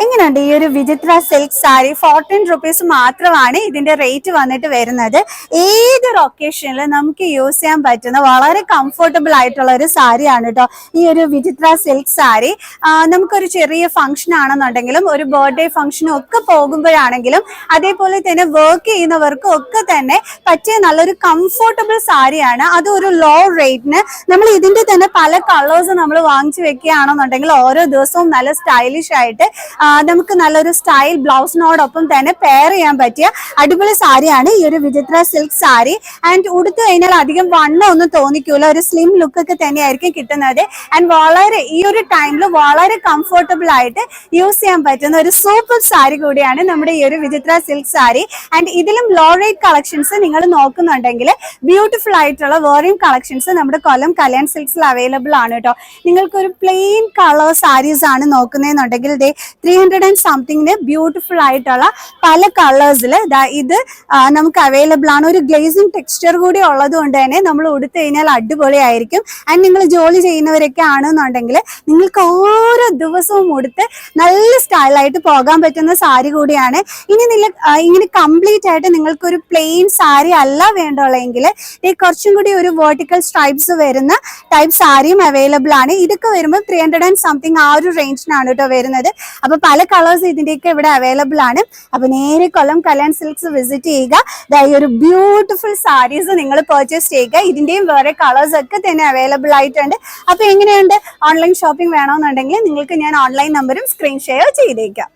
എങ്ങനെയുണ്ട് ഈ ഒരു വിചിത്ര സിൽക്ക് സാരി? 14 റുപ്പീസ് മാത്രമാണ് ഇതിന്റെ റേറ്റ് വന്നിട്ട് വരുന്നത്. ഏതൊരു ഒക്കേഷനിൽ നമുക്ക് യൂസ് ചെയ്യാൻ പറ്റുന്ന വളരെ കംഫർട്ടബിൾ ആയിട്ടുള്ള ഒരു സാരിയാണ് കേട്ടോ ഈ ഒരു വിചിത്ര സിൽക്ക് സാരി. നമുക്കൊരു ചെറിയ ഫംഗ്ഷൻ ആണെന്നുണ്ടെങ്കിലും ഒരു ബർത്ത്ഡേ ഫംഗ്ഷനും ഒക്കെ പോകുമ്പോഴാണെങ്കിലും അതേപോലെ തന്നെ വർക്ക് ചെയ്യുന്നവർക്കും ഒക്കെ തന്നെ പറ്റിയ നല്ലൊരു കംഫർട്ടബിൾ സാരിയാണ്. അത് ഒരു ലോ റേറ്റിന് നമ്മൾ ഇതിന്റെ തന്നെ പല കളേഴ്സ് നമ്മൾ വാങ്ങിച്ചു വെക്കുകയാണെന്നുണ്ടെങ്കിൽ ഓരോ ദിവസവും നല്ല സ്റ്റൈലിഷ് ആയിട്ട് നമുക്ക് നല്ലൊരു സ്റ്റൈൽ ബ്ലൗസിനോടൊപ്പം തന്നെ പെയർ ചെയ്യാൻ പറ്റിയ അടിപൊളി സാരിയാണ് ഈ ഒരു വിചിത്ര സിൽക്ക് സാരി. ആൻഡ് ഉടുത്തു കഴിഞ്ഞാൽ അധികം വണ്ണം ഒന്നും തോന്നിക്കൂല, ഒരു സ്ലിം ലുക്ക് ഒക്കെ തന്നെയായിരിക്കും കിട്ടുന്നത്. ആൻഡ് വളരെ ഈ ഒരു ടൈമിൽ വളരെ കംഫർട്ടബിൾ ആയിട്ട് യൂസ് ചെയ്യാൻ പറ്റുന്ന ഒരു സൂപ്പർ സാരി കൂടിയാണ് നമ്മുടെ ഈ ഒരു വിചിത്ര സിൽക്ക് സാരി. ആൻഡ് ഇതിലും ലോ റേറ്റ് കളക്ഷൻസ് നിങ്ങൾ നോക്കുന്നുണ്ടെങ്കിൽ ബ്യൂട്ടിഫുൾ ആയിട്ടുള്ള വേറെയും കളക്ഷൻസ് നമ്മുടെ കൊല്ലം കല്യാൺ സിൽക്സിൽ അവൈലബിൾ ആണ് കേട്ടോ. നിങ്ങൾക്കൊരു പ്ലെയിൻ കളർ സാരീസ് ആണ് നോക്കുന്നതെന്നുണ്ടെങ്കിൽ 300 and സംതിങ്ങിന് ബ്യൂട്ടിഫുൾ ആയിട്ടുള്ള പല കളേഴ്സിൽ ഇത് നമുക്ക് അവൈലബിൾ ആണ്. ഒരു ഗ്ലേസിംഗ് ടെക്സ്ചർ കൂടി ഉള്ളത് കൊണ്ട് തന്നെ നമ്മൾ ഉടുത്തു കഴിഞ്ഞാൽ അടിപൊളിയായിരിക്കും. ആൻഡ് നിങ്ങൾ ജോലി ചെയ്യുന്നവരൊക്കെ ആണെന്നുണ്ടെങ്കിൽ നിങ്ങൾക്ക് ഓരോ ദിവസവും ഉടുത്ത് നല്ല സ്റ്റൈലായിട്ട് പോകാൻ പറ്റുന്ന സാരി കൂടിയാണ്. ഇങ്ങനെ കംപ്ലീറ്റ് ആയിട്ട് നിങ്ങൾക്കൊരു പ്ലെയിൻ സാരി അല്ല വേണ്ടുള്ളെങ്കിൽ കുറച്ചും കൂടി ഒരു വെർട്ടിക്കൽ സ്ട്രൈപ്സ് വരുന്ന ടൈപ്പ് സാരിയും അവൈലബിൾ ആണ്. ഇതൊക്കെ വരുമ്പോൾ 300 and സംതിങ് ആ ഒരു റേഞ്ചിനാണ് കേട്ടോ വരുന്നത്. അപ്പൊ പല കളേഴ്സ് ഇതിന്റെയൊക്കെ ഇവിടെ അവൈലബിൾ ആണ്. അപ്പൊ നേരെ കൊല്ലം കല്യാൺ സിൽക്സ് വിസിറ്റ് ചെയ്യുക. ഈ ഒരു ബ്യൂട്ടിഫുൾ സാരീസ് നിങ്ങൾ പർച്ചേസ് ചെയ്യുക. ഇതിന്റെയും വേറെ കളേഴ്സ് ഒക്കെ തന്നെ അവൈലബിൾ ആയിട്ടുണ്ട്. അപ്പൊ എങ്ങനെയുണ്ട്? ഓൺലൈൻ ഷോപ്പിംഗ് വേണമെന്നുണ്ടെങ്കിൽ നിങ്ങൾക്ക് ഞാൻ ഓൺലൈൻ നമ്പറും സ്ക്രീൻ ഷെയർ ചെയ്തേക്കാം.